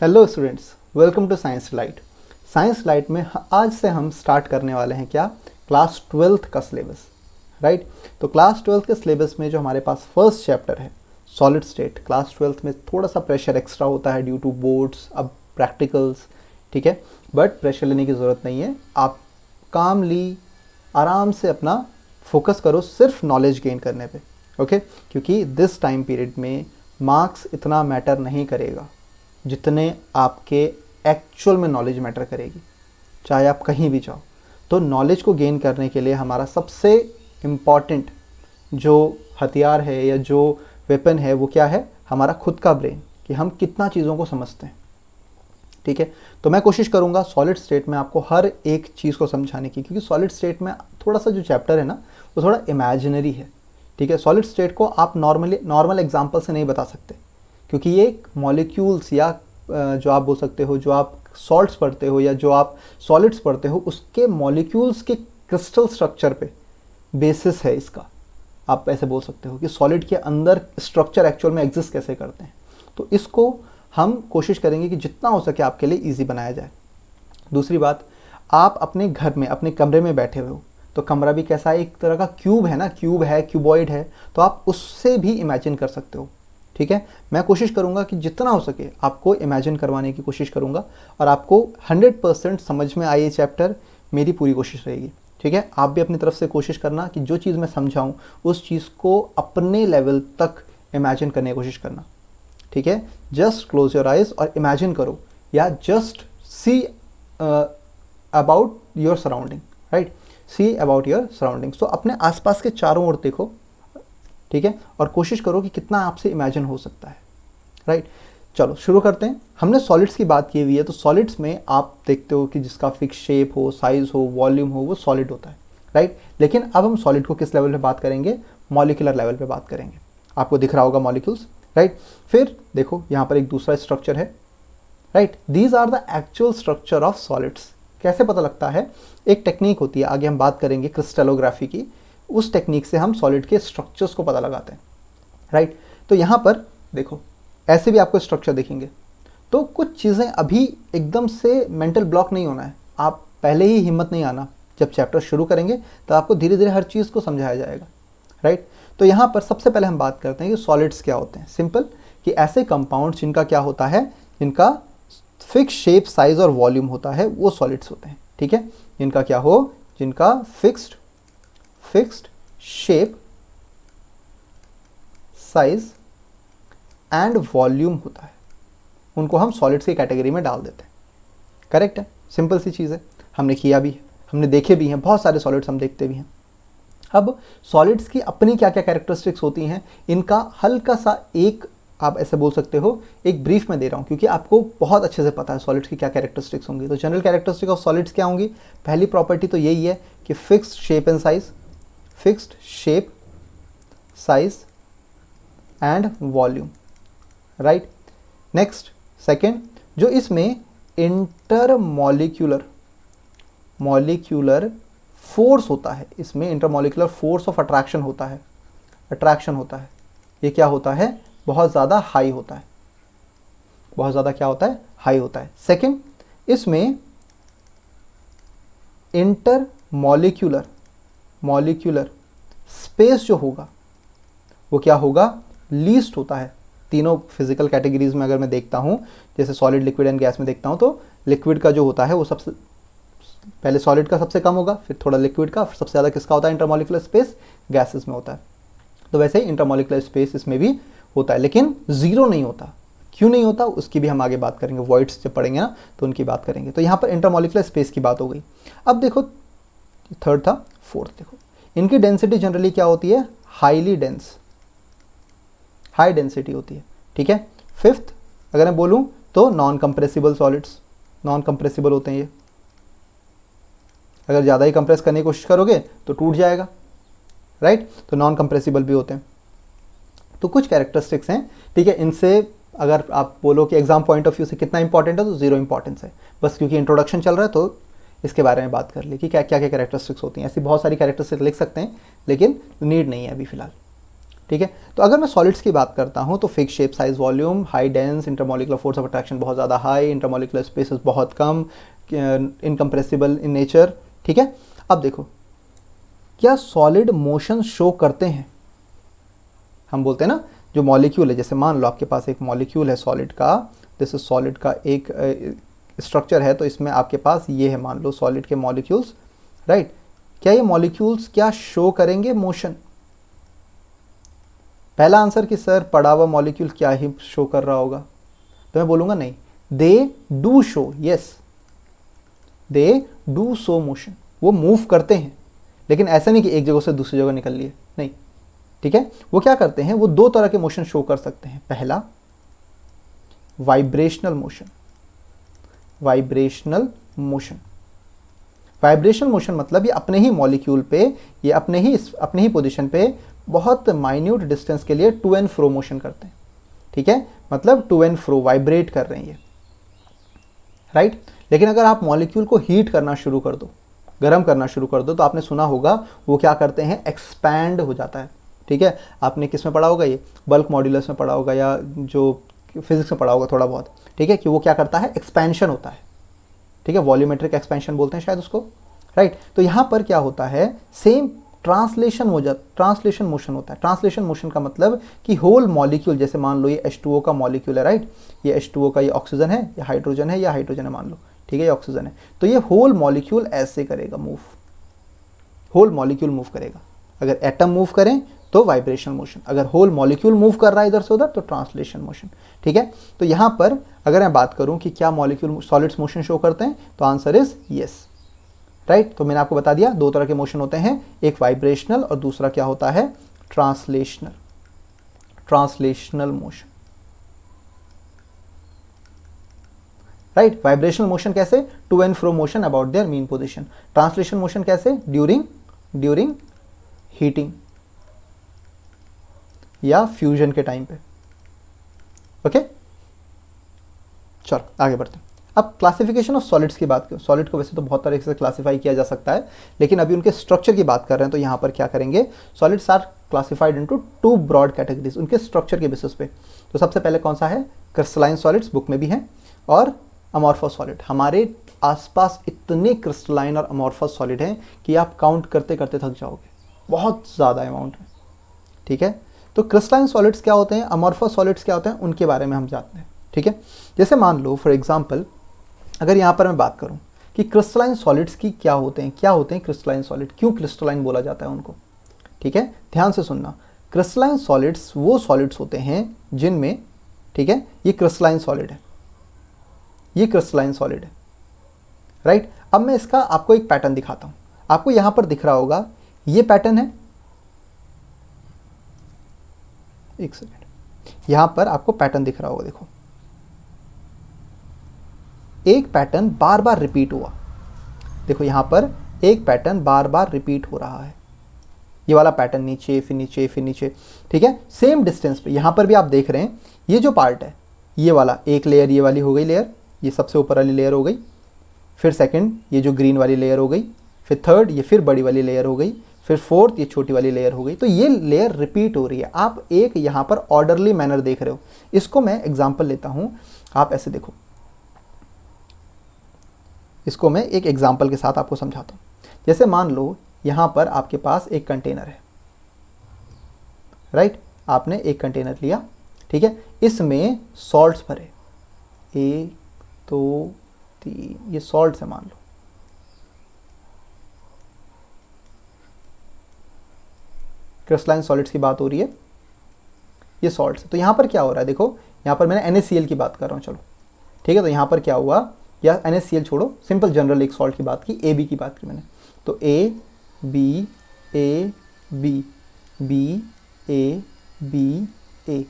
Hello students, welcome to science light. Science light में आज से हम स्टार्ट करने वाले हैं क्या, क्लास 12th का सिलेबस, राइट। तो क्लास 12th के सिलेबस में जो हमारे पास फर्स्ट चैप्टर है सॉलिड स्टेट, क्लास 12th में थोड़ा सा प्रेशर एक्स्ट्रा होता है ड्यू टू बोर्ड्स, अब प्रैक्टिकल्स, ठीक है। बट प्रेशर लेने की ज़रूरत नहीं है, आप कामली आराम से अपना फोकस करो सिर्फ नॉलेज गेन करने पे, ओके। क्योंकि दिस टाइम पीरियड में मार्क्स इतना मैटर नहीं करेगा जितने आपके एक्चुअल में नॉलेज मैटर करेगी, चाहे आप कहीं भी जाओ। तो नॉलेज को गेन करने के लिए हमारा सबसे इम्पॉर्टेंट जो हथियार है या जो वेपन है वो क्या है, हमारा खुद का ब्रेन, कि हम कितना चीज़ों को समझते हैं, ठीक है। तो मैं कोशिश करूँगा सॉलिड स्टेट में आपको हर एक चीज़ को समझाने की, क्योंकि सॉलिड स्टेट में थोड़ा सा जो चैप्टर है ना वो थोड़ा इमेजिनरी है, ठीक है। सॉलिड स्टेट को आप नॉर्मल एग्जाम्पल से नहीं बता सकते, क्योंकि ये मॉलिक्यूल्स या जो आप बोल सकते हो, जो आप सॉल्ट्स पढ़ते हो या जो आप सॉलिड्स पढ़ते हो, उसके मॉलिक्यूल्स के क्रिस्टल स्ट्रक्चर पे बेसिस है इसका। आप ऐसे बोल सकते हो कि सॉलिड के अंदर स्ट्रक्चर एक्चुअल में एग्जिस्ट कैसे करते हैं। तो इसको हम कोशिश करेंगे कि जितना हो सके आपके लिए ईजी बनाया जाए। दूसरी बात, आप अपने घर में अपने कमरे में बैठे हुए हो, तो कमरा भी कैसा है, एक तरह का क्यूब है ना, क्यूब है, क्यूबॉइड है, तो आप उससे भी इमेजिन कर सकते हो, ठीक है। मैं कोशिश करूंगा कि जितना हो सके आपको इमेजिन करवाने की कोशिश करूंगा, और आपको 100% समझ में आए ये चैप्टर, मेरी पूरी कोशिश रहेगी, ठीक है। आप भी अपनी तरफ से कोशिश करना कि जो चीज़ मैं समझाऊं उस चीज़ को अपने लेवल तक इमेजिन करने की कोशिश करना, ठीक है। जस्ट क्लोज योर आइज और इमेजिन करो, या just see about your surrounding, right, see about your surroundings. तो अपने आसपास के चारों ओर देखो, ठीक है, और कोशिश करो कि कितना आपसे इमेजिन हो सकता है, राइट। चलो शुरू करते हैं। हमने सॉलिड्स की बात की हुई है, तो सॉलिड्स में आप देखते हो कि जिसका फिक्स शेप हो, साइज हो, वॉल्यूम हो, वो सॉलिड होता है, राइट। लेकिन अब हम सॉलिड को किस लेवल पे बात करेंगे, मॉलिक्यूलर लेवल पे बात करेंगे। आपको दिख रहा होगा मॉलिक्यूल्स, राइट। फिर देखो यहाँ पर एक दूसरा स्ट्रक्चर है, right. These are the actual structure of solids. कैसे पता लगता है, एक टेक्निक होती है, आगे हम बात करेंगे क्रिस्टलोग्राफी की, उस टेक्निक से हम सॉलिड के स्ट्रक्चर्स को पता लगाते हैं, राइट। तो यहाँ पर देखो ऐसे भी आपको स्ट्रक्चर दिखेंगे। तो कुछ चीज़ें अभी एकदम से मेंटल ब्लॉक नहीं होना है, आप पहले ही हिम्मत नहीं आना, जब चैप्टर शुरू करेंगे तो आपको धीरे धीरे हर चीज़ को समझाया जाएगा, राइट। तो यहाँ पर सबसे पहले हम बात करते हैं कि सॉलिड्स क्या होते हैं। सिंपल, कि ऐसे कंपाउंड्स जिनका क्या होता है, जिनका फिक्स शेप, साइज और वॉल्यूम होता है, वो सॉलिड्स होते हैं, ठीक है। जिनका क्या हो, जिनका fixed shape, size and volume होता है, उनको हम सॉलिड्स की कैटेगरी में डाल देते हैं। करेक्ट है, सिंपल सी चीज़ है, हमने किया भी है, हमने देखे भी हैं, बहुत सारे सॉलिड्स हम देखते भी हैं। अब सॉलिड्स की अपनी क्या क्या कैरेक्टरिस्टिक्स होती हैं, इनका हल्का सा एक, आप ऐसे बोल सकते हो, एक ब्रीफ में दे रहा हूँ, क्योंकि आपको बहुत अच्छे से पता है सॉलिड्स की क्या कैरेक्टरिस्टिक्स होंगी। तो जनरल कैरेक्टरिस्टिक ऑफ सॉलिड्स क्या होंगी, पहली प्रॉपर्टी तो यही है कि fixed shape and size, fixed shape, size and volume, right. Next, second, जो इसमें मॉलिक्यूलर फोर्स होता है, इसमें इंटरमॉलिक्यूलर फोर्स ऑफ अट्रैक्शन होता है, ये क्या होता है, बहुत ज़्यादा हाई होता है, बहुत ज़्यादा क्या होता है, हाई होता है। सेकेंड, इसमें मॉलिक्यूलर स्पेस जो होगा वो क्या होगा, लीस्ट होता है। तीनों फिजिकल कैटेगरीज में अगर मैं देखता हूँ, जैसे सॉलिड, लिक्विड एंड गैस में देखता हूँ, तो लिक्विड का जो होता है वो सबसे पहले सॉलिड का सबसे कम होगा, फिर थोड़ा लिक्विड का, सबसे ज़्यादा किसका होता है, इंटरमॉलिक्यूलर स्पेस गैसेस में होता है। तो वैसे ही इंटरमॉलिक्यूलर स्पेस इसमें भी होता है, लेकिन जीरो नहीं होता। क्यों नहीं होता, उसकी भी हम आगे बात करेंगे, वॉइड्स जब पढ़ेंगे ना तो उनकी बात करेंगे। तो यहाँ पर इंटरमॉलिक्यूलर स्पेस की बात हो गई। अब देखो थर्ड था, फोर्थ देखो, इनकी डेंसिटी जनरली क्या होती है, हाई डेंसिटी होती है, ठीक है। फिफ्थ अगर मैं बोलूँ तो non compressible solids, non compressible होते हैं ये, अगर ज़्यादा ही कंप्रेस करने की कोशिश करोगे तो टूट जाएगा, राइट। तो नॉन कंप्रेसिबल भी होते हैं। तो कुछ कैरेक्टरिस्टिक्स हैं, ठीक है। इनसे अगर आप बोलो कि एग्जाम पॉइंट ऑफ व्यू से कितना इंपॉर्टेंट है, तो जीरो इंपॉर्टेंस है, बस क्योंकि इंट्रोडक्शन चल रहा है तो इसके बारे में बात कर ली कि क्या क्या कैरेक्टरिस्टिक्स होती हैं। ऐसी बहुत सारी कैरेक्टरिस्टिक्स लिख सकते हैं, लेकिन नीड नहीं है अभी फ़िलहाल। ठीक है। तो अगर मैं सॉलिड्स की बात करता हूँ तो fix shape, size, volume, high dense, intermolecular force of attraction बहुत ज़्यादा हाई, इंटरमोलिकुलर स्पेसेस बहुत कम, इनकम्प्रेसिबल इन नेचर, ठीक है। अब देखो, क्या सॉलिड मोशन शो करते हैं? हम बोलते हैं ना, जो मॉलिक्यूल है, जैसे मान लो आपके पास एक मॉलिक्यूल है सॉलिड का, जैसे सॉलिड का एक स्ट्रक्चर है, तो इसमें आपके पास ये है, मान लो सॉलिड के मॉलिक्यूल्स, राइट। क्या ये मॉलिक्यूल्स क्या शो करेंगे मोशन? पहला आंसर कि सर पड़ा हुआ मॉलिक्यूल क्या ही शो कर रहा होगा, तो मैं बोलूंगा नहीं, they do show, yes they do show motion, वो मूव करते हैं, लेकिन ऐसा नहीं कि एक जगह से दूसरी जगह निकल लिए, नहीं, ठीक है। वो क्या करते हैं, वो दो तरह के मोशन शो कर सकते हैं। पहला vibrational motion, vibrational motion, vibrational motion मतलब ये अपने ही मॉलिक्यूल पे, ये अपने ही पोजीशन पे बहुत माइन्यूट डिस्टेंस के लिए टू एंड फ्रो मोशन करते हैं, ठीक है, मतलब टू एंड फ्रो वाइब्रेट कर रहे हैं ये, राइट। लेकिन अगर आप मॉलिक्यूल को हीट करना शुरू कर दो, गर्म करना शुरू कर दो, तो आपने सुना होगा वो क्या करते हैं, एक्सपैंड हो जाता है, ठीक है। आपने किस में पढ़ा होगा, ये बल्क मॉड्यूलस में पढ़ा होगा, या जो फिजिक्स में पढ़ा होगा थोड़ा बहुत, ठीक है, कि वो क्या करता है, एक्सपेंशन होता है, ठीक है, वॉल्यूमेट्रिक एक्सपेंशन बोलते हैं शायद उसको, राइट। तो यहाँ पर क्या होता है, सेम ट्रांसलेशन मोशन होता है। ट्रांसलेशन मोशन का मतलब कि होल मॉलिक्यूल, जैसे मान लो ये H2O का मॉलिक्यूल है, राइट, ये H2O का, ये ऑक्सीजन है, या हाइड्रोजन है, मान लो, ठीक है, ये ऑक्सीजन है, तो ये होल मॉलिक्यूल ऐसे करेगा मूव, होल मॉलिक्यूल मूव करेगा। अगर एटम मूव करें तो वाइब्रेशनल मोशन, अगर होल मॉलिक्यूल मूव कर रहा है इधर से उधर तो ट्रांसलेशन मोशन, ठीक है। तो यहाँ पर अगर मैं बात करूँ कि क्या मॉलिक्यूल सॉलिड्स मोशन शो करते हैं, तो आंसर इज यस, राइट। तो मैंने आपको बता दिया दो तरह के मोशन होते हैं, एक वाइब्रेशनल और दूसरा क्या होता है, translational motion, right. Vibrational motion कैसे, to and fro motion about their mean position. Translation motion कैसे, ड्यूरिंग हीटिंग या फ्यूजन के टाइम पे, ओके। चलो आगे बढ़ते हैं। अब क्लासिफिकेशन ऑफ सॉलिड्स की बात करें, सॉलिड को वैसे तो बहुत तरह से क्लासिफाई किया जा सकता है, लेकिन अभी उनके स्ट्रक्चर की बात कर रहे हैं, तो यहाँ पर क्या करेंगे, solids are classified into two broad categories, उनके स्ट्रक्चर के बेसिस पे। तो सबसे पहले कौन सा है, क्रिस्टलाइन सॉलिड्स, बुक में भी है, और अमॉर्फस सॉलिड। हमारे आसपास इतने क्रिस्टलाइन और अमॉर्फस सॉलिड हैं कि आप काउंट करते करते थक जाओगे, बहुत ज़्यादा अमाउंट में, ठीक है। तो क्रिस्टलाइन सॉलिड्स क्या होते हैं, अमॉर्फस सॉलिड्स क्या होते हैं, उनके बारे में हम जानते हैं, ठीक है। जैसे मान लो फॉर एग्जांपल, अगर यहाँ पर मैं बात करूँ कि क्रिस्टलाइन सॉलिड्स की क्या होते हैं क्रिस्टलाइन सॉलिड, क्यों क्रिस्टलाइन बोला जाता है उनको, ठीक है, ध्यान से सुनना। क्रिस्टलाइन सॉलिड्स वो सॉलिड्स होते हैं जिनमें, ठीक है, ये क्रिस्टलाइन सॉलिड है, ये क्रिस्टलाइन सॉलिड है, राइट। अब मैं इसका आपको एक पैटर्न दिखाता हूँ, आपको यहाँ पर दिख रहा होगा, ये पैटर्न है, एक सेकेंड, यहाँ पर आपको पैटर्न दिख रहा होगा, देखो एक पैटर्न बार बार रिपीट हुआ, देखो यहाँ पर एक पैटर्न बार बार रिपीट हो रहा है, ये वाला पैटर्न, नीचे फिर नीचे फिर नीचे, ठीक है, सेम डिस्टेंस पे। यहाँ पर भी आप देख रहे हैं, ये जो पार्ट है, ये वाला एक लेयर, ये वाली हो गई लेयर, ये सबसे ऊपर वाली लेयर हो गई, फिर सेकंड ये जो ग्रीन वाली लेयर हो गई, फिर थर्ड ये फिर बड़ी वाली लेयर हो गई, फिर फोर्थ ये छोटी वाली लेयर हो गई। तो ये लेयर रिपीट हो रही है, आप एक यहाँ पर ऑर्डरली मैनर देख रहे हो। इसको मैं एग्जाम्पल लेता हूँ, आप ऐसे देखो, इसको मैं एक एग्जाम्पल के साथ आपको समझाता हूँ। जैसे मान लो यहाँ पर आपके पास एक कंटेनर है, राइट, आपने एक कंटेनर लिया, ठीक है, इसमें सॉल्ट्स भरे, 1 2 3, ये सॉल्ट्स है मान लो, क्रिस्टलाइन सॉलिड्स की बात हो रही है, ये सॉल्ट्स है। तो यहाँ पर क्या हो रहा है, देखो यहाँ पर मैंने NaCl की बात कर रहा हूँ, चलो ठीक है। तो यहाँ पर क्या हुआ, या NaCl छोड़ो, सिंपल जनरल एक सॉल्ट की बात की, AB की बात की मैंने, तो A B A B B A B A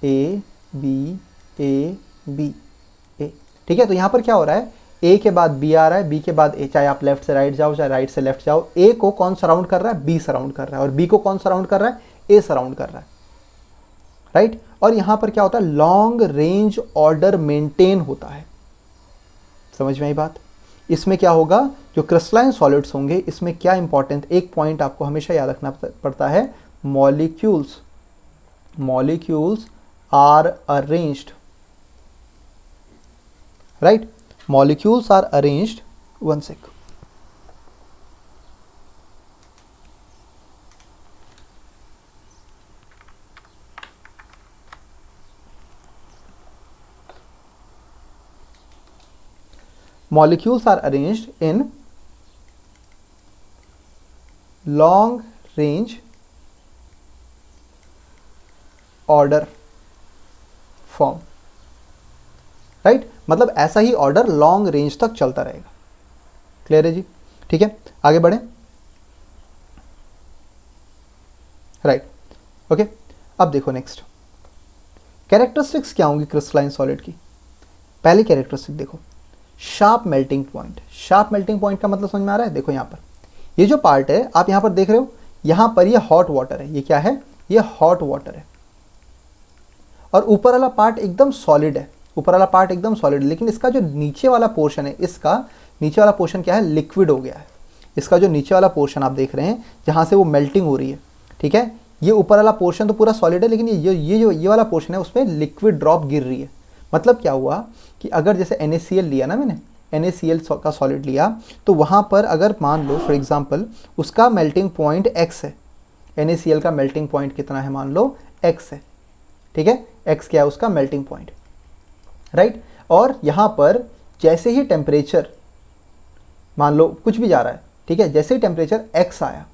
A B A B A, ठीक है। तो यहाँ पर क्या हो रहा है, A के बाद B आ रहा है, B के बाद A, चाहे आप लेफ्ट से राइट जाओ चाहे राइट से लेफ्ट जाओ, A को कौन सराउंड कर रहा है, B सराउंड कर रहा है, और B को कौन सराउंड कर रहा है, A सराउंड कर रहा है, राइट। और यहाँ पर क्या होता है, लॉन्ग रेंज ऑर्डर मेंटेन होता है, समझ में आई बात। इसमें क्या होगा, जो क्रिस्टलाइन सॉलिड्स होंगे, इसमें क्या इंपॉर्टेंट, एक पॉइंट आपको हमेशा याद रखना पड़ता है, molecules molecules are arranged, right? Molecules are arranged, one sec. Molecules are arranged in long range order form, right? मतलब ऐसा ही ऑर्डर लॉन्ग रेंज तक चलता रहेगा। क्लियर है जी? ठीक है, आगे बढ़े। Right, okay. अब देखो नेक्स्ट कैरेक्टरिस्टिक्स क्या होंगी क्रिस्टलाइन सॉलिड की। पहली कैरेक्टरिस्टिक देखो, sharp melting point. Sharp melting point का मतलब समझ में आ रहा है? देखो यहाँ पर ये जो पार्ट है आप यहाँ पर देख रहे हो, यहाँ पर ये हॉट वाटर है। ये क्या है? ये हॉट वाटर है। और ऊपर वाला पार्ट एकदम सॉलिड है, ऊपर वाला पार्ट एकदम सॉलिड है, लेकिन इसका जो नीचे वाला पोर्शन है, इसका नीचे वाला पोर्शन क्या है? लिक्विड हो गया है। इसका जो नीचे वाला पोर्शन आप देख रहे हैं जहाँ से वो मेल्टिंग हो रही है, ठीक है, ये ऊपर वाला पोर्शन तो पूरा सॉलिड है, लेकिन ये वाला पोर्शन है उसमें लिक्विड ड्रॉप गिर रही है। मतलब क्या हुआ कि अगर जैसे NaCl लिया ना मैंने, NaCl का सॉलिड लिया, तो वहाँ पर अगर मान लो फॉर एग्जांपल उसका मेल्टिंग पॉइंट x है, NaCl का मेल्टिंग पॉइंट कितना है? मान लो x है, ठीक है, x क्या है उसका मेल्टिंग पॉइंट, राइट? और यहाँ पर जैसे ही टेम्परेचर मान लो कुछ भी जा रहा है, ठीक है, जैसे ही टेम्परेचर x आया,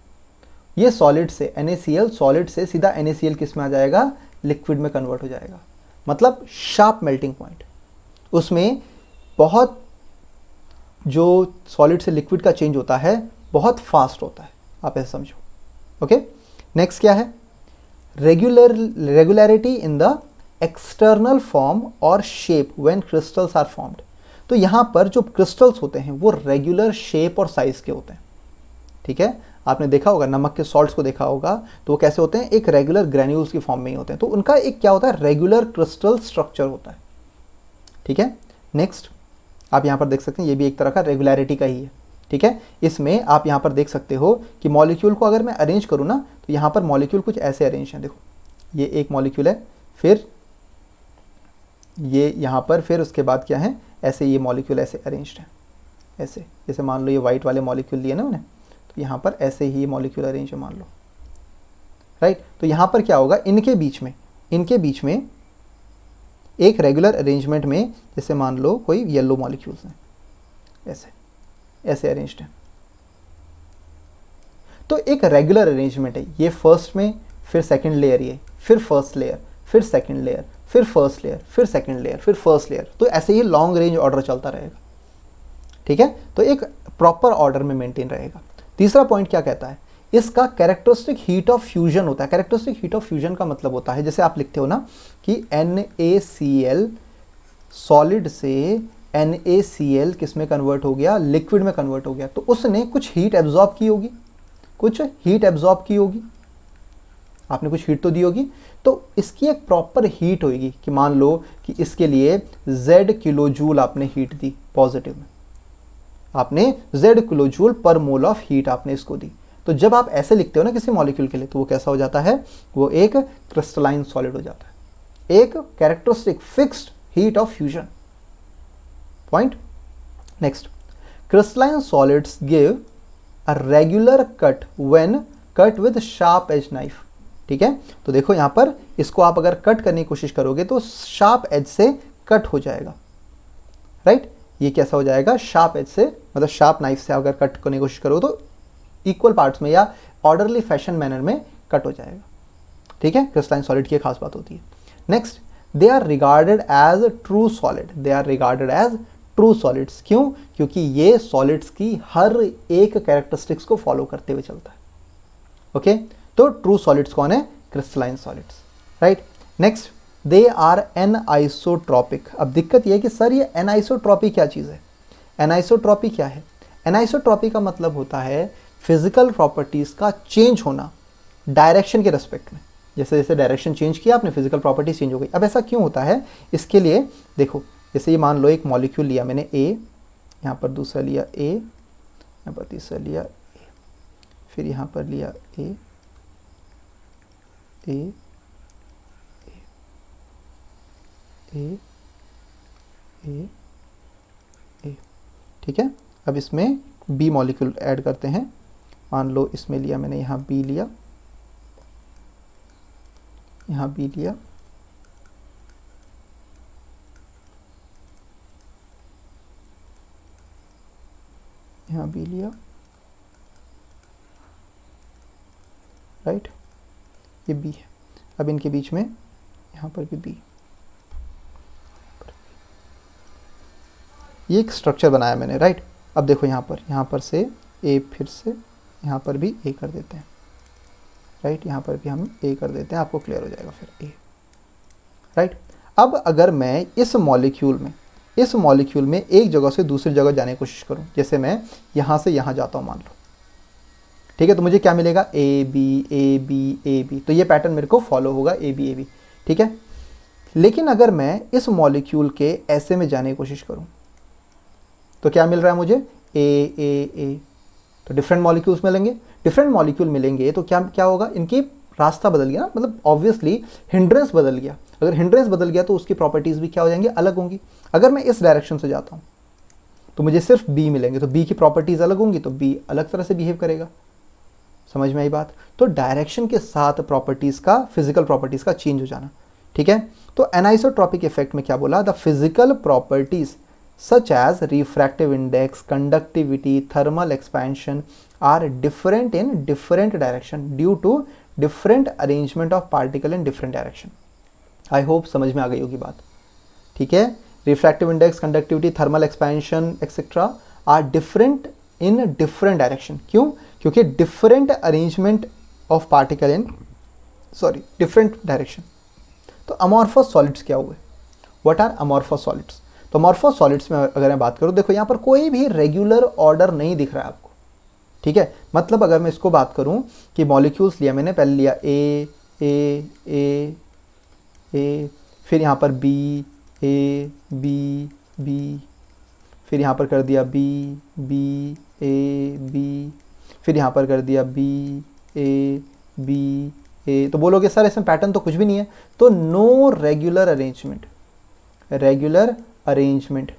ये सॉलिड से NaCl, सॉलिड से सीधा NaCl किस में आ जाएगा? लिक्विड में कन्वर्ट हो जाएगा। मतलब शार्प मेल्टिंग पॉइंट, उसमें बहुत जो सॉलिड से लिक्विड का चेंज होता है बहुत फास्ट होता है, आप ऐसे समझो। ओके, नेक्स्ट क्या है? Regularity in the external form और shape when crystals are formed. तो यहाँ पर जो क्रिस्टल्स होते हैं वो रेगुलर शेप और साइज के होते हैं, ठीक है। आपने देखा होगा नमक के सॉल्ट्स को देखा होगा, तो वो कैसे होते हैं? एक रेगुलर ग्रैन्यूल्स की फॉर्म में ही होते हैं। तो उनका एक क्या होता है? रेगुलर क्रिस्टल स्ट्रक्चर होता है, ठीक है। नेक्स्ट आप यहाँ पर देख सकते हैं, ये भी एक तरह का रेगुलरिटी का ही है, ठीक है। इसमें आप यहाँ पर देख सकते हो कि मॉलिक्यूल को अगर मैं अरेंज करूँ ना, तो यहाँ पर मॉलिक्यूल कुछ ऐसे अरेंज हैं। देखो ये एक मॉलिक्यूल है, फिर ये यहाँ पर, फिर उसके बाद क्या है? ऐसे ये मॉलिक्यूल ऐसे अरेंज्ड है, ऐसे। जैसे मान लो ये वाइट वाले मॉलिक्यूल लिए ना मैंने, तो यहाँ पर ऐसे ही ये मॉलिक्यूल अरेंज है मान लो, राइट। तो यहाँ पर क्या होगा? इनके बीच में एक रेगुलर अरेंजमेंट में, जैसे मान लो कोई येलो मॉलिक्यूल्स हैं, ऐसे अरेंज्ड हैं, तो एक रेगुलर अरेंजमेंट है। ये फर्स्ट में, फिर सेकंड लेयर, ये फिर फर्स्ट लेयर, फिर सेकंड लेयर, फिर फर्स्ट लेयर, फिर सेकंड लेयर, फिर फर्स्ट लेयर। तो ऐसे ही लॉन्ग रेंज ऑर्डर चलता रहेगा, ठीक है। तो एक प्रॉपर ऑर्डर में मेंटेन रहेगा। तीसरा पॉइंट क्या कहता है? इसका कैरेक्टरिस्टिक हीट ऑफ फ्यूजन होता है। कैरेक्टरिस्टिक हीट ऑफ फ्यूजन का मतलब होता है, जैसे आप लिखते हो ना कि NaCl सॉलिड से NaCl किस में कन्वर्ट हो गया? लिक्विड में कन्वर्ट हो गया। तो उसने कुछ हीट एब्जॉर्ब की होगी, आपने कुछ हीट तो दी होगी, तो इसकी एक प्रॉपर हीट होगी कि मान लो कि इसके लिए Z किलो जूल आपने हीट दी, पॉजिटिव में आपने Z किलो जूल पर मोल ऑफ हीट आपने इसको दी। तो जब आप ऐसे लिखते हो ना किसी मॉलिक्यूल के लिए, तो वो कैसा हो जाता है? वो एक क्रिस्टलाइन सॉलिड हो जाता है, एक characteristic fixed heat of fusion point. Next, crystalline solids give a regular cut when cut with sharp edge knife, ठीक है। तो देखो यहाँ पर इसको आप अगर कट करने की कोशिश करोगे तो शार्प एज से कट हो जाएगा, राइट। ये कैसा हो जाएगा? शार्प एज से, मतलब शार्प नाइफ से अगर कट करने की कोशिश करो तो इक्वल पार्ट्स में या ऑर्डरली फैशन मैनर में कट हो जाएगा, ठीक है। क्रिस्टलाइन सॉलिड की खास बात होती है। Next, they are regarded as true solid. They are regarded as true solids. क्यों? क्योंकि ये सॉलिड्स की हर एक कैरेक्टरिस्टिक्स को फॉलो करते हुए चलता है, ओके। तो ट्रू सॉलिड्स कौन है? Crystalline solids, right. Next, they are anisotropic. अब दिक्कत ये है कि सर ये एनआइसोट्रॉपी क्या चीज़ है? एनआइसोट्रॉपी क्या है? एनआइसोट्रॉपी का मतलब होता है फिजिकल प्रॉपर्टीज़ का चेंज होना डायरेक्शन के रेस्पेक्ट में। जैसे जैसे डायरेक्शन चेंज किया आपने, फिजिकल प्रॉपर्टीज चेंज हो गई। अब ऐसा क्यों होता है? इसके लिए देखो, जैसे ये मान लो एक मॉलिक्यूल लिया मैंने A, यहाँ पर दूसरा लिया A, यहाँ पर तीसरा लिया A, फिर यहाँ पर लिया A, ए ए ए, ठीक है। अब इसमें बी मॉलिक्यूल ऐड करते हैं। मान लो इसमें लिया मैंने, यहाँ बी लिया, यहाँ बी लिया, यहाँ बी लिया, राइट, ये बी है। अब इनके बीच में यहाँ पर भी बी, ये एक स्ट्रक्चर बनाया मैंने, राइट। अब देखो यहाँ पर से ए, फिर से यहाँ पर भी ए कर देते हैं, राइट, यहाँ पर भी हम ए कर देते हैं, आपको क्लियर हो जाएगा फिर ए, राइट। अब अगर मैं इस मॉलिक्यूल में एक जगह से दूसरी जगह जाने की कोशिश करूँ, जैसे मैं यहाँ से यहाँ जाता हूँ मान लो, ठीक है, तो मुझे क्या मिलेगा, A B A B A B, तो ये पैटर्न मेरे को फॉलो होगा, ए बी ए बी, ठीक है। लेकिन अगर मैं इस मॉलिक्यूल के ऐसे में जाने की कोशिश करूँ तो क्या मिल रहा है मुझे, ए ए ए, तो डिफरेंट मॉलिक्यूल्स मिलेंगे। डिफरेंट मॉलिक्यूल मिलेंगे तो क्या क्या होगा, इनकी रास्ता बदल गया ना, मतलब ऑब्वियसली हिंड्रेंस बदल गया। अगर हिंड्रेंस बदल गया तो उसकी प्रॉपर्टीज़ भी क्या हो जाएंगी, अलग होंगी। अगर मैं इस डायरेक्शन से जाता हूँ तो मुझे सिर्फ बी मिलेंगे, तो बी की प्रॉपर्टीज़ अलग होंगी, तो बी अलग तरह से बिहेव करेगा। समझ में आई बात। तो डायरेक्शन के साथ प्रॉपर्टीज़ का, फिजिकल प्रॉपर्टीज़ का चेंज हो जाना, ठीक है। तो एनाइसोट्रॉपिक इफेक्ट में क्या बोला, the physical properties such as refractive index, conductivity, thermal expansion are different in different direction due to different arrangement of particle in different direction. I hope समझ में आ गई होगी बात, ठीक है। Refractive index, conductivity, thermal expansion etc. are different in different direction. क्यों? क्योंकि different arrangement of particle in different direction. तो amorphous solids क्या हुए? What are amorphous solids? तो अमॉर्फस सॉलिड्स में अगर मैं बात करूँ, देखो यहाँ पर कोई भी रेगुलर ऑर्डर नहीं दिख रहा है आपको, ठीक है। मतलब अगर मैं इसको बात करूँ कि मॉलिक्यूल्स लिया मैंने, पहले लिया ए ए ए ए, फिर यहाँ पर बी ए बी बी, फिर यहाँ पर कर दिया बी बी ए बी, फिर यहाँ पर कर दिया बी ए बी ए, तो बोलोगे सर इसमें पैटर्न तो कुछ भी नहीं है। तो नो रेगुलर अरेंजमेंट,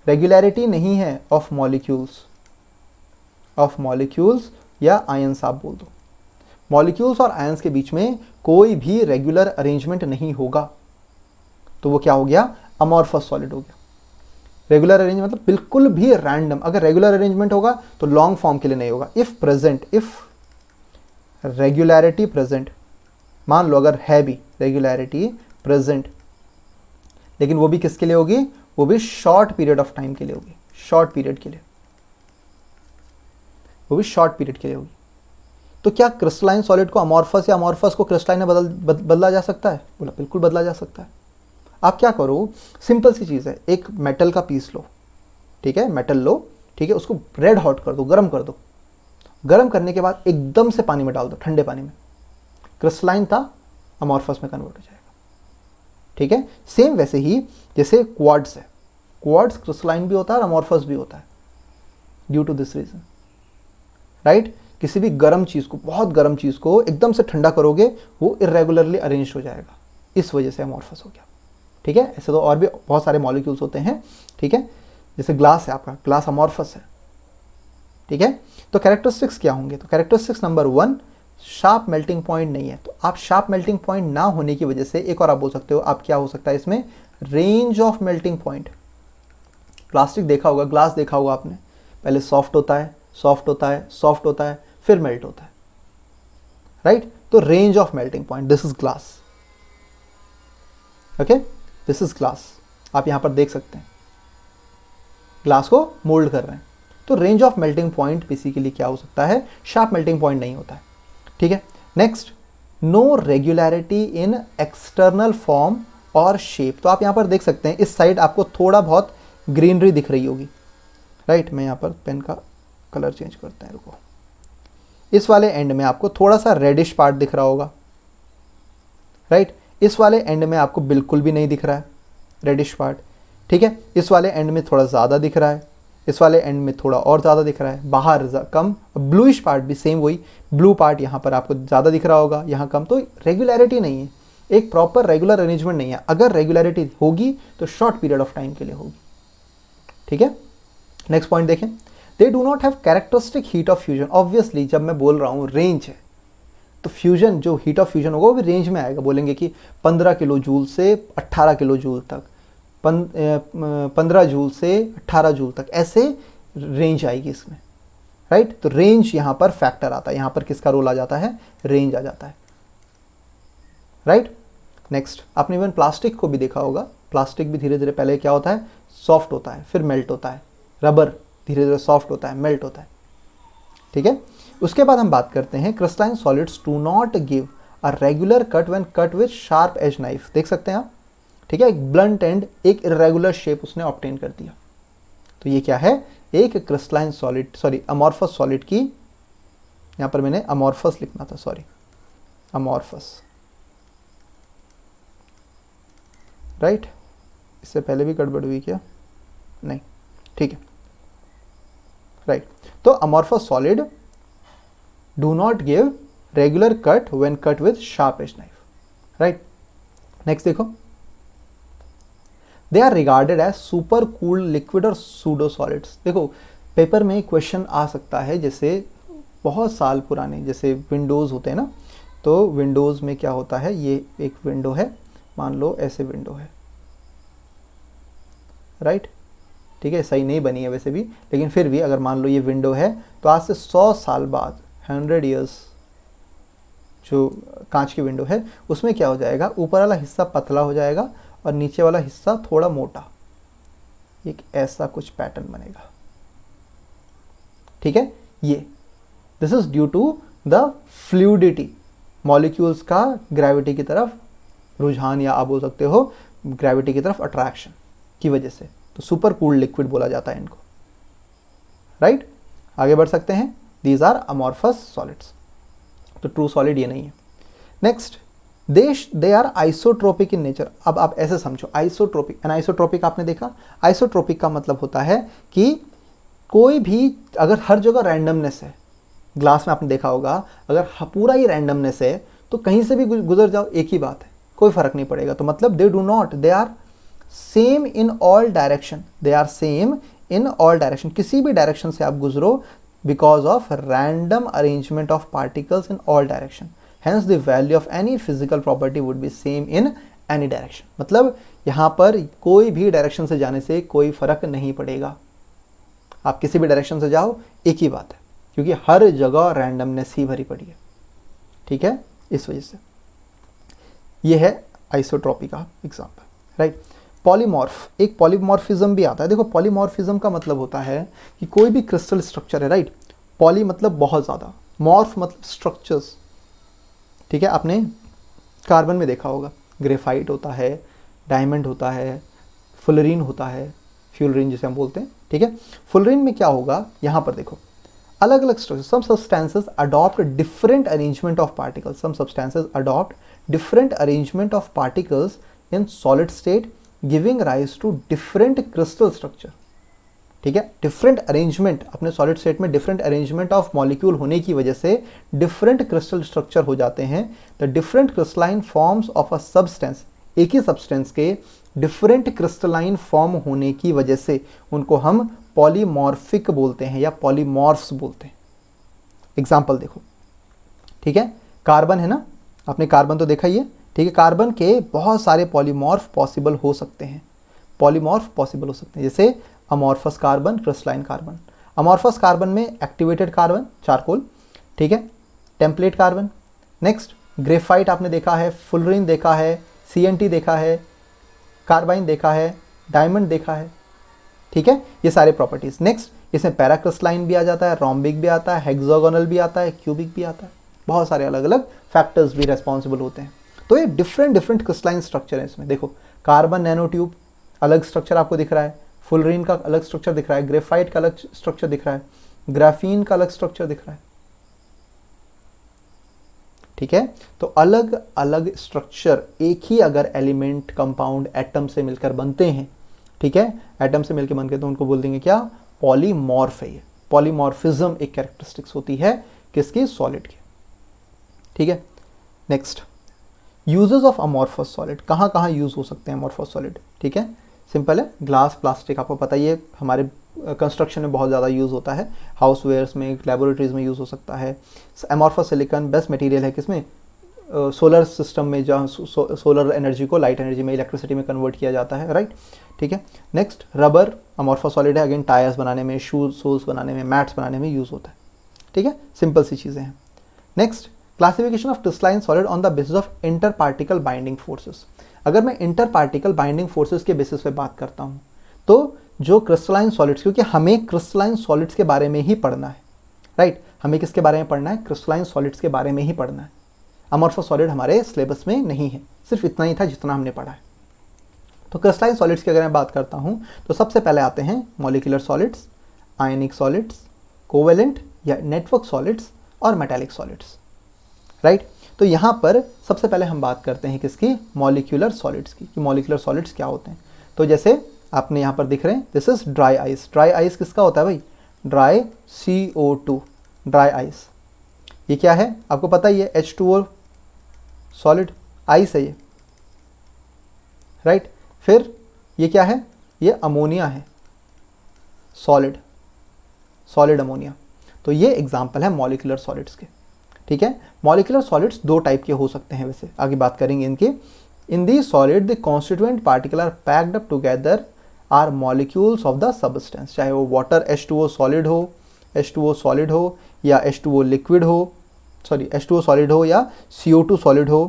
रेगुलरिटी नहीं है ऑफ मॉलिक्यूल्स या आयंस आप बोल दो। मॉलिक्यूल्स और आयंस के बीच में कोई भी रेगुलर अरेंजमेंट नहीं होगा, तो वो क्या हो गया, अमॉर्फस सॉलिड हो गया। रेगुलर अरेंजमेंट मतलब बिल्कुल भी रैंडम। अगर रेगुलर अरेंजमेंट होगा तो लॉन्ग फॉर्म के लिए नहीं होगा। इफ रेगुलरिटी प्रेजेंट, मान लो अगर है भी रेगुलरिटी प्रेजेंट, लेकिन वो भी किसके लिए होगी, वो भी शॉर्ट पीरियड ऑफ टाइम के लिए होगी, शॉर्ट पीरियड के लिए, वो भी शॉर्ट पीरियड के लिए होगी। तो क्या क्रिस्टलाइन सॉलिड को अमॉर्फस या अमॉर्फस को क्रिस्टलाइन में बदला जा सकता है? बोला बिल्कुल बदला जा सकता है। आप क्या करो, सिंपल सी चीज़ है, एक मेटल का पीस लो, ठीक है, मेटल लो, ठीक है, उसको रेड हॉट कर दो, गर्म कर दो, गर्म करने के बाद एकदम से पानी में डाल दो, ठंडे पानी में, क्रिस्टलाइन था अमॉर्फस में कन्वर्ट हो जाएगा, ठीक है। सेम वैसे ही जैसे क्वार्ट्ज है, क्वार्ट्ज क्रिस्टलाइन भी होता है और अमॉर्फस भी होता है due to this reason, right. किसी भी गर्म चीज़ को, बहुत गर्म चीज़ को एकदम से ठंडा करोगे वो इरेगुलरली अरेंज हो जाएगा, इस वजह से अमॉर्फस हो गया, ठीक है। ऐसे तो और भी बहुत सारे मॉलिक्यूल्स होते हैं, ठीक है, जैसे ग्लास है, आपका ग्लास अमॉर्फस है, ठीक है। तो कैरेक्टरिस्टिक्स क्या होंगे, तो characteristics number 1, sharp melting point नहीं है। तो आप शार्प मेल्टिंग पॉइंट ना होने की वजह से एक और आप बोल सकते हो, आप क्या हो सकता है इसमें, range of melting point. Plastic देखा होगा, ग्लास देखा होगा आपने, पहले सॉफ्ट होता है, सॉफ्ट होता है, सॉफ्ट होता है, फिर मेल्ट होता है, राइट। तो range of melting point, this is glass, okay, this is glass. आप यहां पर देख सकते हैं ग्लास को मोल्ड कर रहे हैं। तो range of melting point basically क्या हो सकता है, शार्प मेल्टिंग पॉइंट नहीं होता है, ठीक है। Next, no regularity in external form और शेप। तो आप यहां पर देख सकते हैं इस साइड आपको थोड़ा बहुत ग्रीनरी दिख रही होगी, राइट। मैं यहां पर पेन का कलर चेंज करते हैं, रुको। इस वाले एंड में आपको थोड़ा सा रेडिश पार्ट दिख रहा होगा, राइट। इस वाले एंड में आपको बिल्कुल भी नहीं दिख रहा है रेडिश पार्ट, ठीक है। इस वाले एंड में थोड़ा ज़्यादा दिख रहा है, इस वाले एंड में थोड़ा और ज़्यादा दिख रहा है, बाहर कम। ब्लूइश पार्ट भी सेम वही, ब्लू पार्ट यहाँ पर आपको ज़्यादा दिख रहा होगा, यहाँ कम। तो रेगुलरिटी नहीं है, एक प्रॉपर रेगुलर अरेंजमेंट नहीं है। अगर रेगुलरिटी होगी तो शॉर्ट पीरियड ऑफ टाइम के लिए होगी। ठीक है, नेक्स्ट पॉइंट देखें, दे do not have characteristic heat of fusion. Obviously जब मैं बोल रहा हूँ रेंज है, तो फ्यूजन जो हीट ऑफ फ्यूजन होगा वो भी रेंज में आएगा। बोलेंगे कि 15 किलो जूल से 18 किलो जूल तक, 15 जूल से 18 जूल तक, ऐसे रेंज आएगी इसमें, राइट। तो रेंज यहाँ पर फैक्टर आता है, यहाँ पर किसका रोल आ जाता है, रेंज आ जाता है, राइट। नेक्स्ट, आपने इवन प्लास्टिक को भी देखा होगा, प्लास्टिक भी धीरे धीरे पहले क्या होता है, सॉफ्ट होता है, फिर मेल्ट होता है। रबर धीरे धीरे सॉफ्ट होता है, मेल्ट होता है। ठीक है, उसके बाद हम बात करते हैं crystalline solids do not give a regular cut when cut with sharp edge knife. देख सकते हैं आप, ठीक है, एक ब्लंट एंड, एक इरेगुलर शेप उसने ऑब्टेन कर दिया। तो ये क्या है, एक crystalline solid, sorry amorphous solid की, यहां पर मैंने अमॉर्फस लिखना था, सॉरी अमॉर्फस, राइट। इससे पहले भी गड़बड़ हुई क्या, नहीं, ठीक है, राइट। तो amorphous solid do not give regular cut when cut with sharp edge knife, right. Next देखो, they are regarded as super cooled liquid और सूडो सॉलिड्स। देखो पेपर में क्वेश्चन आ सकता है, जैसे बहुत साल पुराने, जैसे विंडोज़ होते हैं ना, तो विंडोज़ में क्या होता है, ये एक विंडो है, मान लो ऐसे विंडो है, राइट। ठीक है, सही नहीं बनी है वैसे भी, लेकिन फिर भी अगर मान लो ये विंडो है, तो आज से 100 साल बाद, 100 ईयर्स, जो कांच की विंडो है उसमें क्या हो जाएगा, ऊपर वाला हिस्सा पतला हो जाएगा और नीचे वाला हिस्सा थोड़ा मोटा, एक ऐसा कुछ पैटर्न बनेगा। ठीक है, ये this is due to the fluidity, molecules का ग्रेविटी की तरफ रुझान, या आप बोल सकते हो ग्रेविटी की तरफ अट्रैक्शन की वजह से। तो सुपर कूल्ड लिक्विड बोला जाता है इनको, राइट। आगे बढ़ सकते हैं, दीज आर अमॉर्फस सॉलिड्स। तो ट्रू सॉलिड ये नहीं है। Next, they are isotropic in nature. अब आप ऐसे समझो, आइसोट्रोपिक, एनाइसोट्रोपिक आपने देखा, आइसोट्रोपिक का मतलब होता है कि कोई भी, अगर हर जगह रैंडमनेस है, ग्लास में आपने देखा होगा, अगर पूरा ही रैंडमनेस है तो कहीं से भी गुजर जाओ एक ही बात है, कोई फर्क नहीं पड़ेगा। तो मतलब they do not, they are same in all direction, they are same in all direction, किसी भी डायरेक्शन से आप गुजरो, because of random arrangement of particles in all direction, hence the value of any physical property would be same in any direction. मतलब यहाँ पर कोई भी डायरेक्शन से जाने से कोई फर्क नहीं पड़ेगा, आप किसी भी डायरेक्शन से जाओ एक ही बात है, क्योंकि हर जगह रैंडमनेस ही भरी पड़ी है। ठीक है, इस वजह से ये है आइसोट्रॉपी का एग्जाम्पल, राइट। पॉलीमॉर्फ, एक पॉलीमॉर्फिज्म भी आता है। देखो पॉलीमॉर्फिज्म का मतलब होता है कि कोई भी क्रिस्टल स्ट्रक्चर है, राइट। पॉली मतलब बहुत ज़्यादा, मॉर्फ मतलब स्ट्रक्चर्स। ठीक है, आपने कार्बन में देखा होगा, ग्रेफाइट होता है, डायमंड होता है, फुलरीन होता है, फ्यूलरीन जिसे हम बोलते हैं। ठीक है, फुलरीन में क्या होगा, यहाँ पर देखो अलग अलग structure, some substances adopt different arrangement of particles, some substances adopt different arrangement of particles in solid state giving rise to different crystal structure. ठीक है, डिफरेंट अरेंजमेंट, अपने सॉलिड स्टेट में डिफरेंट अरेंजमेंट ऑफ मॉलिक्यूल होने की वजह से different crystal structure हो जाते हैं। The different crystalline forms of a substance, एक ही सब्सटेंस के डिफरेंट क्रिस्टलाइन फॉर्म होने की वजह से उनको हम पॉलीमॉर्फिक बोलते हैं या पॉलीमॉर्फ्स बोलते हैं। एग्जाम्पल देखो, ठीक है, कार्बन है ना, आपने कार्बन तो देखा ही है। ठीक है, कार्बन के बहुत सारे पॉलीमॉर्फ पॉसिबल हो सकते हैं, पॉलीमॉर्फ पॉसिबल हो सकते हैं, जैसे amorphous carbon, crystalline carbon. Amorphous carbon में एक्टिवेटेड कार्बन, चारकोल, ठीक है, टेम्पलेट कार्बन। नेक्स्ट, ग्रेफाइट आपने देखा है, फुलरीन देखा है, CNT देखा है, कार्बाइन देखा है, डायमंड देखा है। ठीक है, ये सारे प्रॉपर्टीज। नेक्स्ट, इसमें पैराक्रिस्टलाइन भी आ जाता है, रोम्बिक भी आता है, हेक्सागोनल भी आता है, क्यूबिक भी आता है, बहुत सारे अलग अलग फैक्टर्स भी रेस्पॉन्सिबल होते हैं। तो ये डिफरेंट क्रिस्टलाइन स्ट्रक्चर है इसमें। देखो कार्बन नैनो ट्यूब अलग स्ट्रक्चर आपको दिख रहा है, फुलरीन का अलग स्ट्रक्चर दिख रहा है, ग्रेफाइट का अलग स्ट्रक्चर दिख रहा है, ग्राफीन का अलग स्ट्रक्चर दिख रहा है। ठीक है, तो अलग अलग स्ट्रक्चर एक ही अगर एलिमेंट, कंपाउंड, एटम से मिलकर बनते हैं, ठीक है, एटम से मिलकर बनके, तो उनको बोल देंगे क्या, पॉलीमॉर्फ है ये। पॉलीमॉर्फिज्म एक कैरेक्टरिस्टिक्स होती है किसकी, सॉलिड की। ठीक है, next, uses of amorphous solid, कहाँ कहाँ यूज़ हो सकते हैं अमॉर्फस सॉलिड, ठीक है, सिंपल है, ग्लास प्लास्टिक आपको पता ही है, हमारे कंस्ट्रक्शन में बहुत ज़्यादा यूज़ होता है, हाउस वेयर्स में, लेबोरेटरीज में यूज़ हो सकता है। अमॉर्फस सिलिकॉन बेस्ट मटेरियल है किसमें, सोलर सिस्टम में, जहाँ सोलर एनर्जी को लाइट एनर्जी में, इलेक्ट्रिसिटी में कन्वर्ट किया जाता है, राइट, ठीक है। नेक्स्ट रबर अमॉर्फस सॉलिड है, अगेन टायर्स बनाने में, शूज सोल्स बनाने में, मैट्स बनाने में यूज़ होता है, ठीक है, सिंपल सी चीज़ें हैं। Next classification of crystalline solid on the basis of inter particle binding forces. अगर मैं इंटर पार्टिकल बाइंडिंग फोर्सेस के बेसिस पे बात करता हूँ तो जो क्रिस्टलाइन सॉलिड्स, क्योंकि हमें क्रिस्टलाइन सॉलिड्स के बारे में ही पढ़ना है, राइट, हमें किसके बारे में पढ़ना है, क्रिस्टलाइन सॉलिड्स के बारे में ही पढ़ना है। अमॉर्फस सॉलिड हमारे सिलेबस में नहीं है, सिर्फ इतना ही था जितना हमने पढ़ा है। तो क्रिस्टलाइन सॉलिड्स की अगर मैं बात करता हूँ तो सबसे पहले आते हैं मॉलिक्यूलर सॉलिड्स, आयनिक सॉलिड्स, कोवेलेंट या नेटवर्क सॉलिड्स और मेटालिक सॉलिड्स, राइट। तो यहाँ पर सबसे पहले हम बात करते हैं किसकी, मॉलिक्यूलर सॉलिड्स की, कि मॉलिक्यूलर सॉलिड्स क्या होते हैं। तो जैसे आपने यहाँ पर दिख रहे हैं, this is dry ice. Dry ice किसका होता है भाई, ड्राई CO2, ड्राई आइस। ये क्या है आपको पता ही है, H2O सॉलिड, आइस है ये, राइट। फिर ये क्या है, ये अमोनिया है, सॉलिड, सॉलिड अमोनिया। तो ये एग्जाम्पल है मॉलिक्यूलर सॉलिड्स के, ठीक है। मॉलिक्यूलर सॉलिड्स दो टाइप के हो सकते हैं, वैसे आगे बात करेंगे इनके। In the solid the constituent particle are packed up together are molecules of the substance, चाहे वो वाटर H2O सॉलिड हो, H2O सॉलिड हो या H2O लिक्विड हो, सॉरी H2O सॉलिड हो या CO2 सॉलिड हो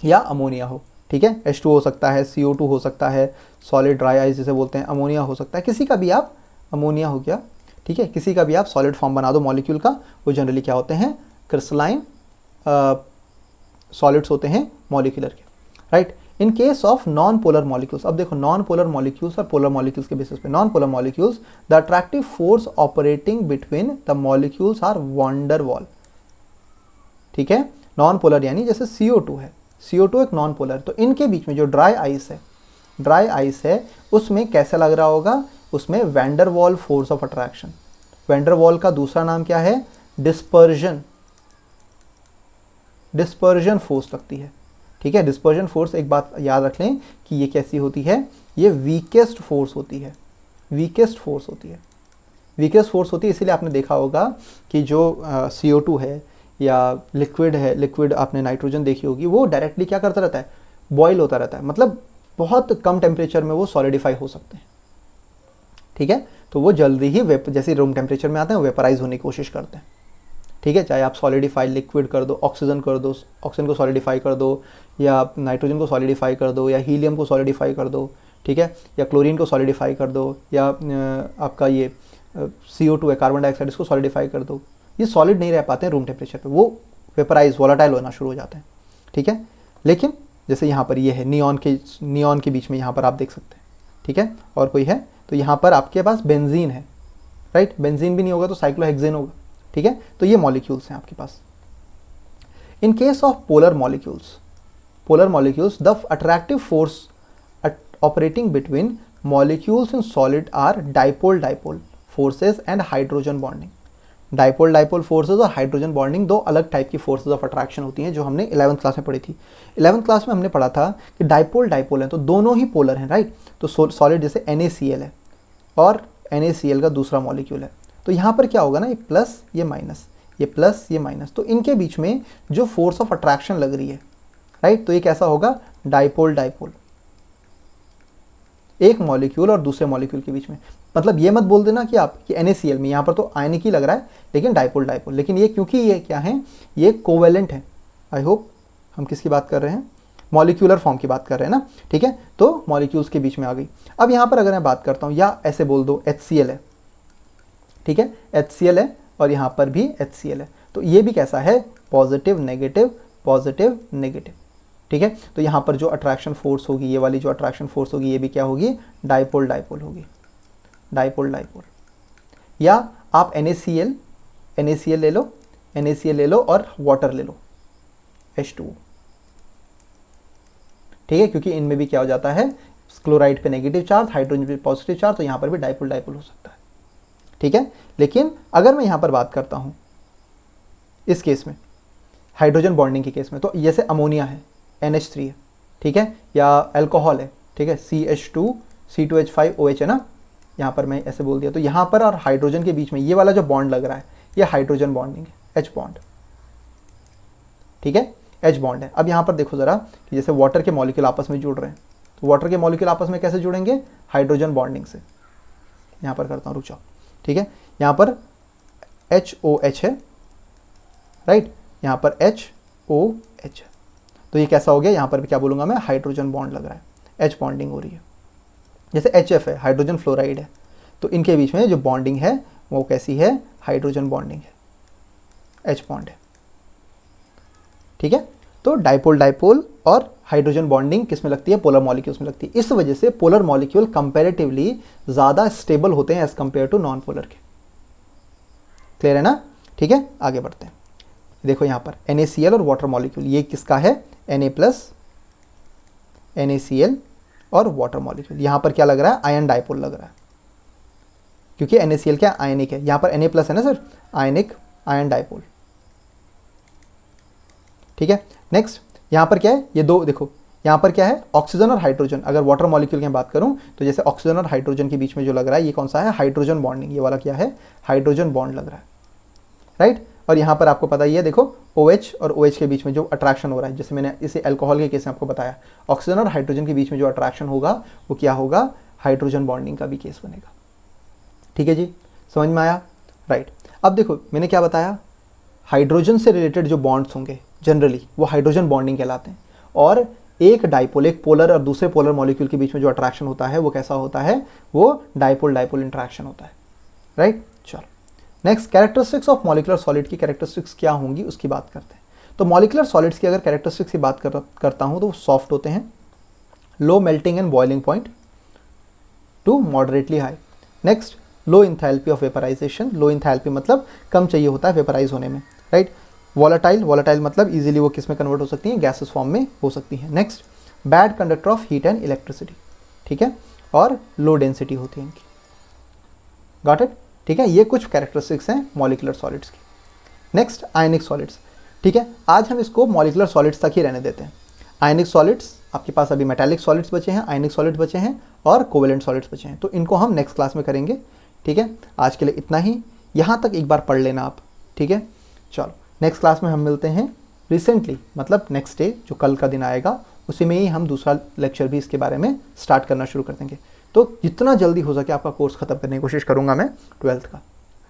या अमोनिया हो, ठीक है। H2O हो सकता है, CO2 हो सकता है, सॉलिड ड्राई आइस जिसे बोलते हैं, अमोनिया हो सकता है, किसी का भी आप, अमोनिया हो गया, ठीक है, किसी का भी आप सॉलिड फॉर्म बना दो मॉलिक्यूल का, वो जनरली क्या होते हैं, क्रिस्टलाइन सॉलिड्स होते हैं मॉलिक्यूलर के, right. In case of non polar molecules, अब देखो नॉन पोलर मॉलिक्यूल्स और पोलर मॉलिक्यूल्स के बेसिस पे, non polar molecules the attractive force operating between the molecules are van der Waals, ठीक है। नॉन पोलर यानी जैसे CO2 है, CO2 एक नॉन पोलर, तो इनके बीच में जो ड्राई आइस है, ड्राई आइस है, उसमें कैसे लग रहा होगा, उसमें wander wall force of attraction. Wander wall का दूसरा नाम क्या है, डिस्पर्जन, डिस्पर्जन फोर्स लगती है, ठीक है। डिस्पर्जन फोर्स एक बात याद रख लें कि ये कैसी होती है, ये वीकेस्ट फोर्स होती है, वीकेस्ट फोर्स होती है, वीकेस्ट फोर्स होती है। इसीलिए आपने देखा होगा कि जो CO2 है या लिक्विड है, लिक्विड आपने नाइट्रोजन देखी होगी, वो डायरेक्टली क्या करता रहता है, बॉयल होता रहता है, मतलब बहुत कम टेम्परेचर में वो सॉलिडिफाई हो सकते हैं, ठीक है। तो वो जल्दी ही जैसे रूम टेम्परेचर में आते हैं वेपराइज होने की कोशिश करते हैं, ठीक है। चाहे आप सॉलिडिफाई लिक्विड कर दो, ऑक्सीजन कर दो, ऑक्सीजन को सॉलिडिफाई कर दो, या नाइट्रोजन को सॉलिडिफाई कर दो, या हीलियम को सॉलिडिफाई कर दो, ठीक है, या क्लोरीन को सॉलिडिफाई कर दो, या आपका ये CO2 है, कार्बन डाइऑक्साइड, इसको सॉलिडिफाई कर दो। ये सॉलिड नहीं रह पाते हैं रूम टेम्परेचर पे, वो वेपराइज, वॉलेटाइल होना शुरू हो जाते हैं, ठीक है। लेकिन जैसे यहाँ पर ये है, नियॉन के बीच में यहाँ पर आप देख सकते हैं, ठीक है। और कोई है तो यहाँ पर आपके पास बेंजीन है, राइट, बेंजीन भी नहीं होगा तो साइक्लोहेक्सेन होगा, ठीक है। तो ये मॉलिक्यूल्स हैं आपके पास। In case of polar molecules, polar molecules the attractive force operating between molecules in solid are dipole dipole forces and hydrogen bonding. Dipole dipole forces और हाइड्रोजन बॉन्डिंग दो अलग टाइप की फोर्सेस ऑफ अट्रैक्शन होती हैं, जो हमने 11th class में पढ़ी थी। 11th क्लास में हमने पढ़ा था कि डाइपोल डाइपोल है तो दोनों ही पोलर हैं, राइट। तो सॉलिड जैसे NaCl है और NaCl का दूसरा मॉलिक्यूल है, तो यहाँ पर क्या होगा ना, ये प्लस ये माइनस, ये प्लस ये माइनस, तो इनके बीच में जो फोर्स ऑफ अट्रैक्शन लग रही है, राइट, तो ये कैसा होगा, डाइपोल डाइपोल, एक मॉलिक्यूल और दूसरे मॉलिक्यूल के बीच में। मतलब ये मत बोल देना कि आप कि NaCl में, यहाँ पर तो आयनिक ही लग रहा है लेकिन डाइपोल डाइपोल, लेकिन ये क्योंकि ये क्या है, ये कोवेलेंट है। आई होप हम किसकी बात कर रहे हैं, मॉलिक्यूलर फॉर्म की बात कर रहे हैं ना, ठीक है। तो मॉलिक्यूल्स के बीच में आ गई। अब यहाँ पर अगर मैं बात करता हूँ, या ऐसे बोल दो HCl है, ठीक है, HCl है और यहाँ पर भी HCl है, तो ये भी कैसा है, पॉजिटिव नेगेटिव, पॉजिटिव नेगेटिव, ठीक है। तो यहाँ पर जो अट्रैक्शन फोर्स होगी, ये वाली जो अट्रैक्शन फोर्स होगी, ये भी क्या होगी, डाइपोल डाइपोल होगी, डाइपोल डाइपोल। या आप NaCl ले लो, NaCl ले लो और वाटर ले लो, H2O, ठीक है, क्योंकि इनमें भी क्या हो जाता है, क्लोराइड पे नेगेटिव चार्ज, हाइड्रोजन पे पॉजिटिव चार्ज, तो यहाँ पर भी डाइपोल डाइपोल हो सकता है, ठीक है। लेकिन अगर मैं यहाँ पर बात करता हूँ इस केस में, हाइड्रोजन बॉन्डिंग के केस में, तो जैसे अमोनिया है, NH3 है, ठीक है, या अल्कोहल है, ठीक है, CH2 C2H5OH है ना, यहाँ पर मैं ऐसे बोल दिया, तो यहाँ पर और हाइड्रोजन के बीच में ये वाला जो बॉन्ड लग रहा है ये हाइड्रोजन बॉन्डिंग है, H बॉन्ड, ठीक है, H बॉन्ड है। अब यहाँ पर देखो ज़रा कि जैसे वाटर के मॉलिक्यूल आपस में जुड़ रहे हैं, तो वाटर के मॉलिक्यूल आपस में कैसे जुड़ेंगे, हाइड्रोजन बॉन्डिंग से। यहाँ पर करता हूँ, रुक जाओ, ठीक है, यहाँ पर HOH है, राइट, यहाँ पर HOH है, तो ये कैसा हो गया, यहाँ पर भी क्या बोलूँगा मैं, हाइड्रोजन बॉन्ड लग रहा है, H बॉन्डिंग हो रही है। जैसे HF है, हाइड्रोजन फ्लोराइड है, तो इनके बीच में जो बॉन्डिंग है वो कैसी है, हाइड्रोजन बॉन्डिंग है, H बॉन्ड है, ठीक है। तो डाइपोल डाइपोल और हाइड्रोजन बॉन्डिंग किस में लगती है, पोलर मॉलिक्यूल्स में लगती है। इस वजह से पोलर मॉलिक्यूल कंपैरेटिवली ज़्यादा स्टेबल होते हैं as compare to non polar के। क्लियर है ना, ठीक है, आगे बढ़ते हैं। देखो यहाँ पर NaCl और वाटर मॉलिक्यूल, ये किसका है, Na+, NaCl और वाटर मॉलिक्यूल। यहाँ पर क्या लग रहा है, आयन डाइपोल लग रहा है, क्योंकि NaCl क्या आयनिक है, यहाँ पर Na+ है ना सर, आयनिक आयन डाइपोल, ठीक है। नेक्स्ट यहाँ पर क्या है, ये दो देखो, यहाँ पर क्या है, ऑक्सीजन और हाइड्रोजन। अगर वाटर मॉलिक्यूल की बात करूँ तो जैसे ऑक्सीजन और हाइड्रोजन के बीच में जो लग रहा है ये कौन सा है, हाइड्रोजन बॉन्डिंग, ये वाला क्या है, हाइड्रोजन बॉन्ड लग रहा है, राइट। और यहाँ पर आपको पता ही है, देखो OH और OH के बीच में जो अट्रैक्शन हो रहा है, जैसे मैंने इसे अल्कोहल के केस में आपको बताया, ऑक्सीजन और हाइड्रोजन के बीच में जो अट्रैक्शन होगा वो क्या होगा, हाइड्रोजन बॉन्डिंग का भी केस बनेगा, ठीक है जी, समझ में आया, राइट। अब देखो मैंने क्या बताया, हाइड्रोजन से रिलेटेड जो बॉन्ड्स होंगे जनरली वो हाइड्रोजन बॉन्डिंग कहलाते हैं, और एक डाइपोल, एक पोलर और दूसरे पोलर मॉलिक्यूल के बीच में जो अट्रैक्शन होता है वो कैसा होता है, वो डाइपोल डाइपोल इंट्रैक्शन होता है, राइट। चलो next, characteristics of molecular solid की कैरेक्टरिस्टिक्स क्या होंगी उसकी बात करते हैं। तो मॉलिक्यूलर सॉलिड्स की अगर कैरेक्टरिस्टिक्स की बात करता हूँ तो वो सॉफ्ट होते हैं, low melting and boiling point to moderately high. Next, low enthalpy of vaporisation, low enthalpy मतलब कम चाहिए होता है वेपराइज होने में, राइट। वॉलेटाइल, वॉलेटाइल मतलब इजीली वो किस में कन्वर्ट हो सकती हैं, गैसेस फॉर्म में हो सकती हैं। Next, bad conductor of heat and electricity, ठीक है, और लो डेंसिटी होती है इनकी, गॉट इट, ठीक है। ये कुछ कैरेक्टरिस्टिक्स हैं मॉलिक्यूलर सॉलिड्स की। नेक्स्ट, आयनिक सॉलिड्स, ठीक है, आज हम इसको मॉलिक्यूलर सॉलिड्स तक ही रहने देते हैं। आयनिक सॉलिड्स, आपके पास अभी मेटालिक सॉलिड्स बचे हैं, आयनिक सॉलिड्स बचे हैं और कोवेलेंट सॉलिड्स बचे हैं, तो इनको हम नेक्स्ट क्लास में करेंगे, ठीक है। आज के लिए इतना ही, यहाँ तक एक बार पढ़ लेना आप, ठीक है। चलो नेक्स्ट क्लास में हम मिलते हैं रिसेंटली, मतलब नेक्स्ट डे जो कल का दिन आएगा उसी में ही हम दूसरा लेक्चर भी इसके बारे में स्टार्ट करना शुरू कर देंगे। तो जितना जल्दी हो सके आपका कोर्स ख़त्म करने की कोशिश करूँगा मैं 12th का,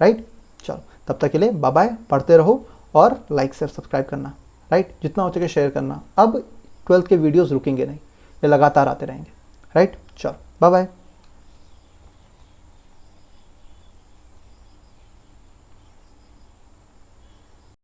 राइट। चलो तब तक के लिए बाय बाय, पढ़ते रहो और लाइक शेयर सब्सक्राइब करना, राइट, जितना हो सके शेयर करना। अब 12th के वीडियोज़ रुकेंगे नहीं, ये लगातार आते रहेंगे, राइट। चलो बाय बाय।